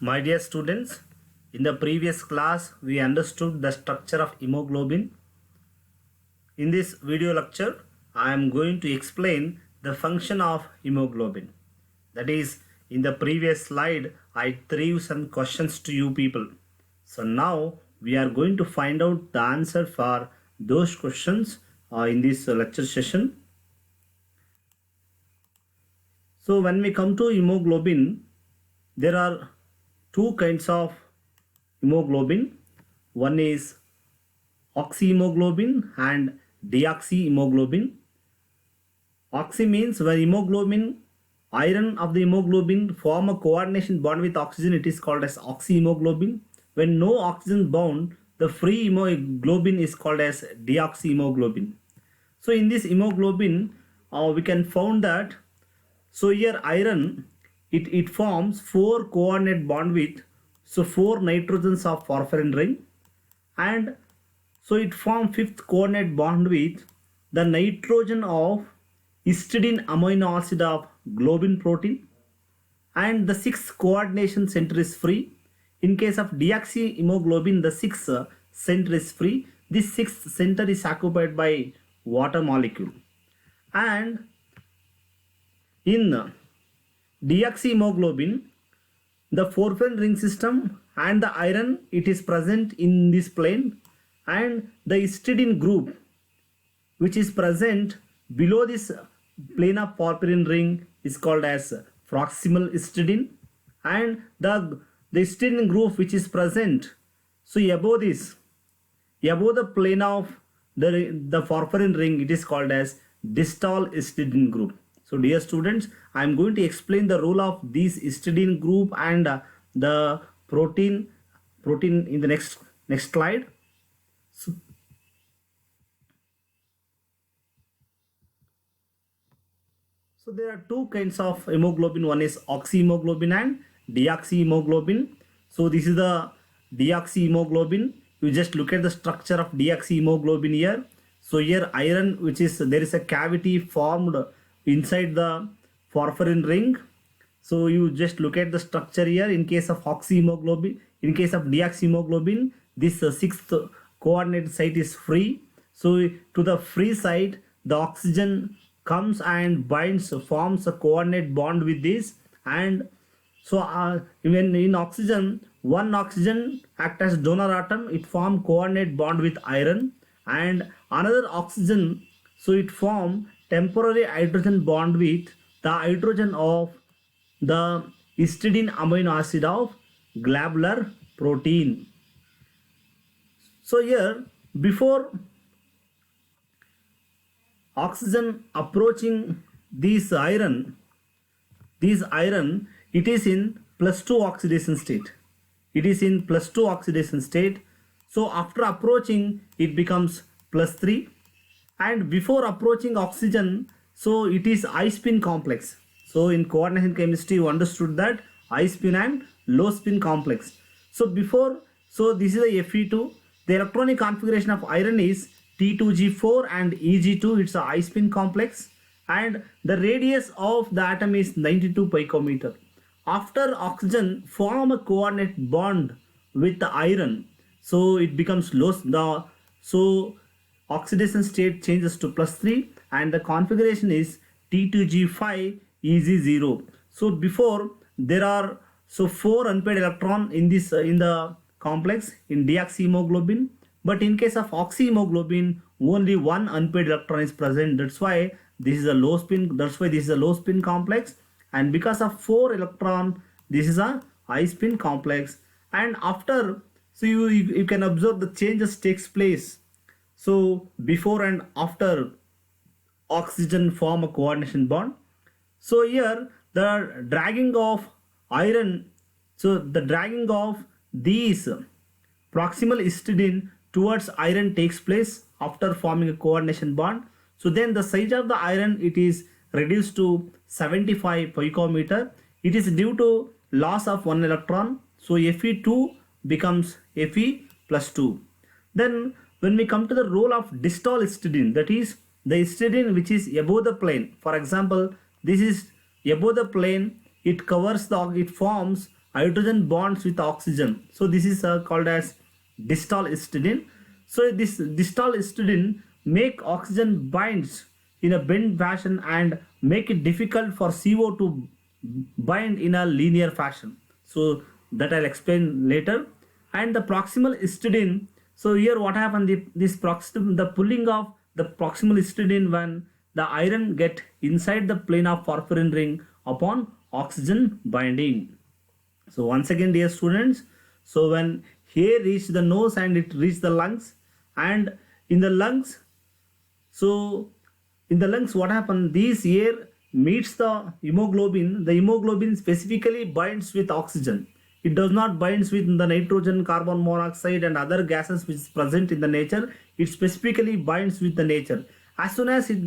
My dear students, in the previous class we understood the structure of hemoglobin. In this video lecture, I am going to explain the function of hemoglobin. That is, in the previous slide, I threw some questions to you people. So now we are going to find out the answer for those questions in this lecture session. So when we come to hemoglobin, there are two kinds of hemoglobin. One is oxyhemoglobin and deoxyhemoglobin. Oxy means when hemoglobin, iron of the hemoglobin form a coordination bond with oxygen, it is called as oxyhemoglobin. When no oxygen bound, the free hemoglobin is called as deoxyhemoglobin. So in this hemoglobin, we can found that, so here iron, it forms 4 coordinate bond with, so 4 nitrogens of porphyrin ring, and so it forms 5th coordinate bond with the nitrogen of histidine amino acid of globin protein, and the 6th coordination center is free. In case of deoxyhemoglobin, the 6th center is free. This 6th center is occupied by water molecule, and in deoxyhemoglobin, the porphyrin ring system and the iron, it is present in this plane, and the histidine group which is present below this plane of porphyrin ring is called as proximal histidine, and the histidine group which is present so above this, above the plane of the porphyrin ring, it is called as distal histidine group. So dear students, I am going to explain the role of this histidine group and the protein in the next slide. So there are two kinds of hemoglobin. One is oxyhemoglobin and deoxyhemoglobin. So this is the deoxyhemoglobin. You just look at the structure of deoxyhemoglobin here. So here iron, which is, there is a cavity formed inside the porphyrin ring. So you just look at the structure here. In case of oxyhemoglobin, in case of deoxyhemoglobin, this 6th coordinate site is free. So to the free site, the oxygen comes and binds, forms a coordinate bond with this, and so even in oxygen, one oxygen act as donor atom, it form coordinate bond with iron, and another oxygen, so it form temporary hydrogen bond with the hydrogen of the histidine amino acid of globular protein. So here, before oxygen approaching this iron, it is in +2 oxidation state. It is in +2 oxidation state. So after approaching, it becomes +3. And before approaching oxygen, so it is high spin complex. So in coordination chemistry, you understood that high spin and low spin complex. So before, so this is the Fe2. The electronic configuration of iron is T2G4 and Eg2. It's a high spin complex, and the radius of the atom is 92 picometer. After oxygen form a coordinate bond with the iron, so it becomes low. So oxidation state changes to +3, and the configuration is T2G5 Eg0. So before, there are 4 unpaired electron in this in the complex in deoxyhemoglobin, but in case of oxyhemoglobin, only 1 unpaired electron is present. That's why this is a low spin. That's why this is a low spin complex, and because of 4 electron, this is a high spin complex. And after, so you can observe the changes takes place. So before and after oxygen form a coordination bond. So here the dragging of iron, so the dragging of these proximal histidine towards iron takes place after forming a coordination bond. So then the size of the iron, it is reduced to 75 picometer. It is due to loss of 1 electron. So Fe2 becomes Fe+2. Then when we come to the role of distal histidine, that is the histidine which is above the plane. For example, this is above the plane, it forms hydrogen bonds with oxygen. So this is called as distal histidine. So this distal histidine make oxygen binds in a bend fashion and make it difficult for CO to bind in a linear fashion. So that I'll explain later. And the proximal histidine. So here what happened? The pulling of the proximal histidine when the iron get inside the plane of porphyrin ring upon oxygen binding. So once again, dear students, so when hair reach the nose and it reach the lungs, and in the lungs, so in the lungs what happened? This air meets the hemoglobin. The hemoglobin specifically binds with oxygen. It does not binds with the nitrogen, carbon monoxide and other gases which is present in the nature. It specifically binds with the nature. As soon as it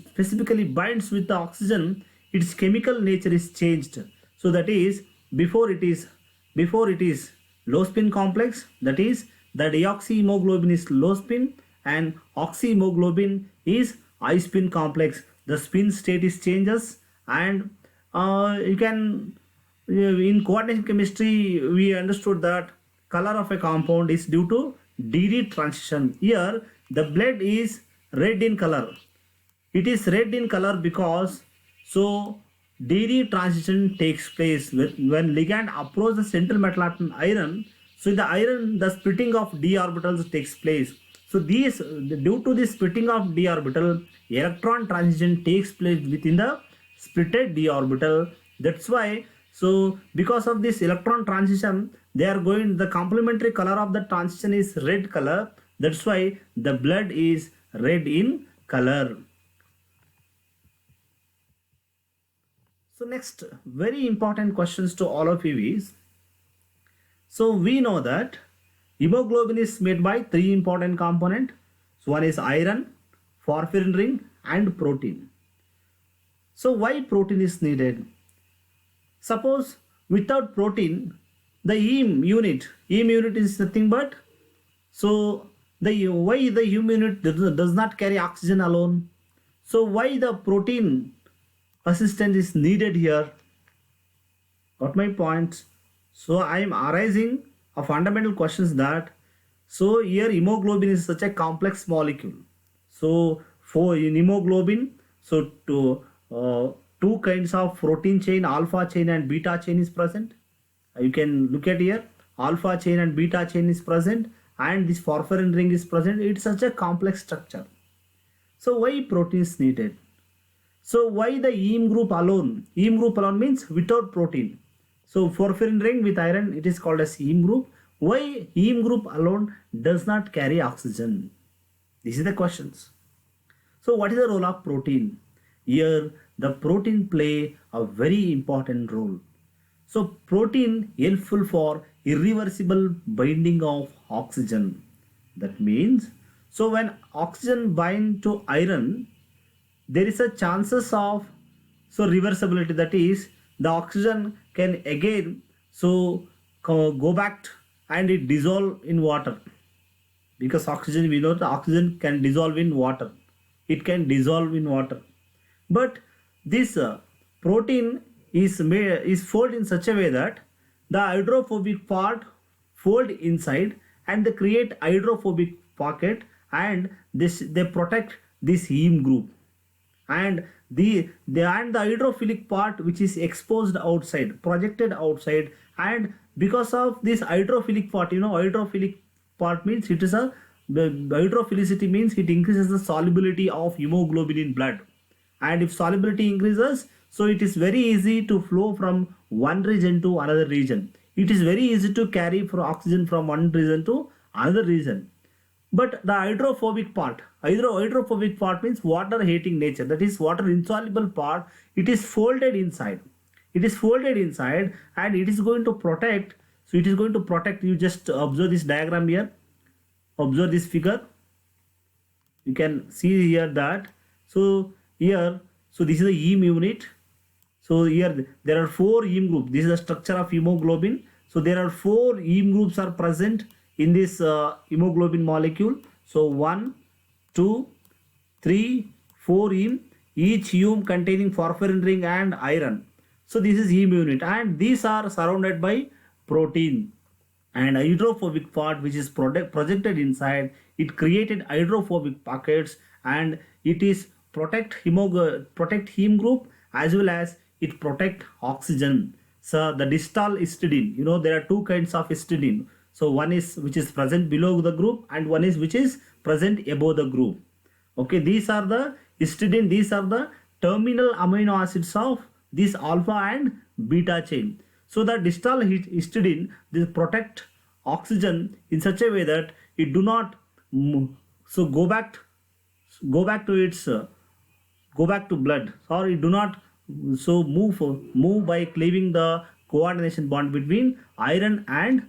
specifically binds with the oxygen, its chemical nature is changed. So that is before it is low spin complex, that is the deoxyhemoglobin is low spin and oxyhemoglobin is high spin complex. The spin state is changes, and you can in coordination chemistry we understood that color of a compound is due to DD transition. Here the blood is red in color. It is red in color because so DD transition takes place when ligand approach the central metal atom iron. So in the iron, the splitting of d orbitals takes place. So these, due to the splitting of d orbital, electron transition takes place within the splitted d orbital. That's why, so because of this electron transition, they are going, the complementary color of the transition is red color. That's why the blood is red in color. So next, very important questions to all of you is, so we know that hemoglobin is made by three important components. So one is iron, porphyrin ring and protein. So why protein is needed? Suppose without protein, the heme unit is nothing but, so why the heme unit does not carry oxygen alone? So why the protein assistance is needed here? Got my point? So I am arising a fundamental questions that, so here hemoglobin is such a complex molecule. So for in hemoglobin, so two kinds of protein chain, alpha chain and beta chain is present. You can look at here, alpha chain and beta chain is present, and this porphyrin ring is present. It's such a complex structure. So why protein is needed? So why the heme group alone? Heme group alone means without protein. So porphyrin ring with iron, it is called as heme group. Why heme group alone does not carry oxygen? This is the questions. So what is the role of protein? Here the protein play a very important role. So protein helpful for irreversible binding of oxygen. That means, so when oxygen bind to iron, there is a chances of so reversibility, that is the oxygen can again so go back and it dissolve in water, because oxygen, we know the oxygen can dissolve in water. It can dissolve in water, but this protein is folded in such a way that the hydrophobic part fold inside and they create hydrophobic pocket, and they protect this heme group, and the hydrophilic part which is exposed outside, projected outside, and because of this hydrophilic part, hydrophilic part means it is the hydrophilicity means it increases the solubility of hemoglobin in blood, and if solubility increases, so it is very easy to flow from one region to another region. It is very easy to carry for oxygen from one region to another region. But the hydrophobic part means water hating nature, that is water insoluble part, it is folded inside. It is folded inside and it is going to protect. So it is going to protect. You just observe this diagram here. Observe this figure. You can see here that. So here, so this is the heme unit. So here there are four heme groups. This is the structure of hemoglobin. So there are four heme groups are present in this hemoglobin molecule. So 1, 2, 3, 4 heme, each heme containing porphyrin ring and iron. So this is heme unit, and these are surrounded by protein. And hydrophobic part which is projected inside, it created hydrophobic pockets, and it is protect heme group, as well as it protect oxygen. So the distal histidine, there are two kinds of histidine. So one is which is present below the group, and one is which is present above the group. Okay, these are the histidine, these are the terminal amino acids of this alpha and beta chain. So the distal histidine, this protect oxygen in such a way that it do not so go back to its go back to blood, or it do not so move by cleaving the coordination bond between iron and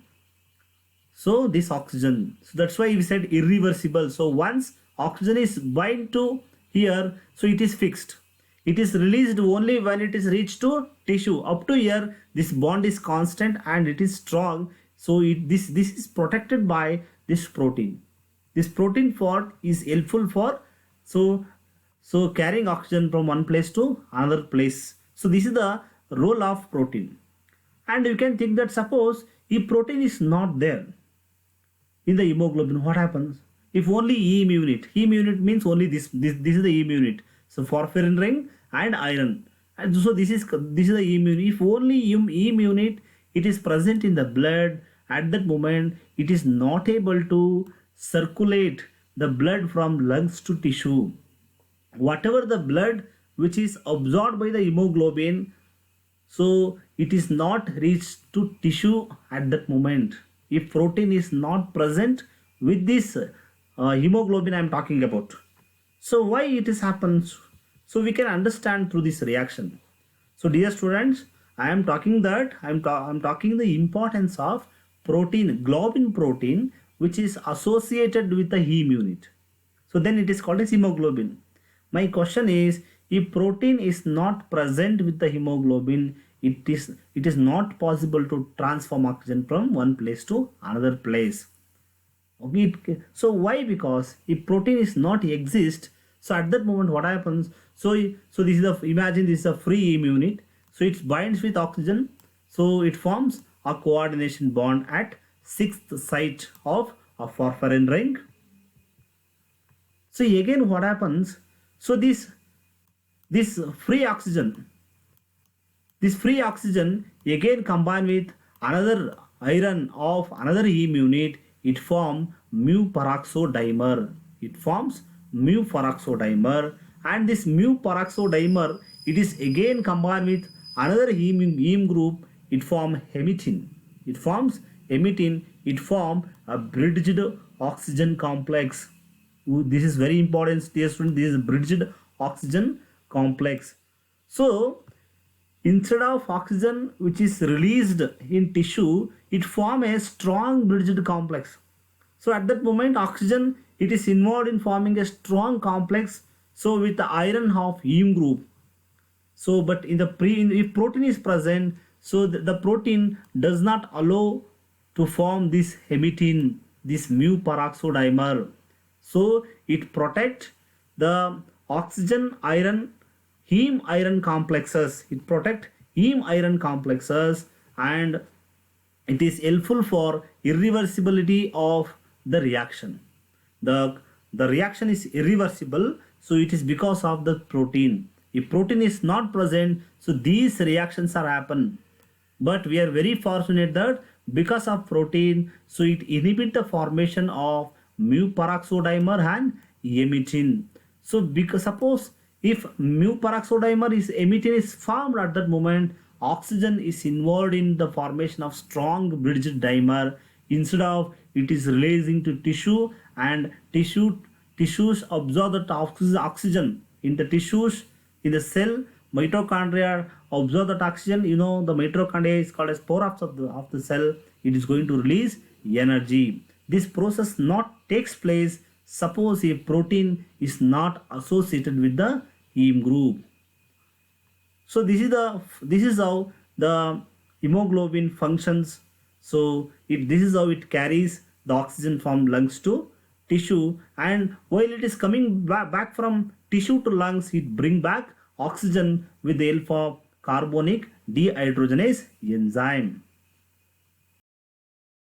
so this oxygen. So that's why we said irreversible. So once oxygen is bind to here, so it is fixed. It is released only when it is reached to tissue. Up to here, this bond is constant and it is strong. So this is protected by this protein. This protein part is helpful for so carrying oxygen from one place to another place. So this is the role of protein. And you can think that suppose if protein is not there in the hemoglobin, what happens? If only heme unit means only this is the heme unit. So porphyrin ring and iron, and so this is the heme unit. If only heme unit it is present in the blood, at that moment it is not able to circulate the blood from lungs to tissue. Whatever the blood which is absorbed by the hemoglobin, so it is not reached to tissue at that moment if protein is not present with this hemoglobin I am talking about. So why it is happens? So we can understand through this reaction. So dear students, I am talking that I'm talking the importance of protein, globin protein, which is associated with the heme unit. So then it is called as hemoglobin. My question is, if protein is not present with the hemoglobin, it is not possible to transform oxygen from one place to another place. Okay, so why? Because if protein is not exist, so at that moment what happens? So this is imagine this is a free heme unit. So it binds with oxygen. So it forms a coordination bond at sixth site of a porphyrin ring. So again what happens? So this free oxygen again combined with another iron of another heme unit, it forms mu peroxodimer. It forms mu peroxodimer, and this mu peroxodimer, it is again combined with another heme group. It forms hemetin. It forms hemetin. It forms a bridged oxygen complex. This is very important, dear student. This is bridged oxygen complex. So instead of oxygen which is released in tissue, it forms a strong bridged complex. So at that moment oxygen, it is involved in forming a strong complex, so with the iron of heme group. So but if protein is present, so the protein does not allow to form this hemetin, this mu peroxodimer. So it protects the oxygen iron heme iron complexes. It protects heme iron complexes, and it is helpful for irreversibility of the reaction. The reaction is irreversible, so it is because of the protein. If protein is not present, so these reactions are happen. But we are very fortunate that because of protein, so it inhibits the formation of mu peroxodimer and hemetin. So because suppose if mu peroxodimer is hemetin is formed at that moment, oxygen is involved in the formation of strong bridged dimer. Instead of it is releasing to tissue, and tissues absorb the oxygen in the tissues, in the cell. Mitochondria absorb that oxygen. The mitochondria is called as power of the cell. It is going to release energy. This process not takes place suppose a protein is not associated with the heme group. So this is how the hemoglobin functions. So this is how it carries the oxygen from lungs to tissue, and while it is coming back from tissue to lungs, it bring back oxygen with the help of carbonic dehydrogenase enzyme.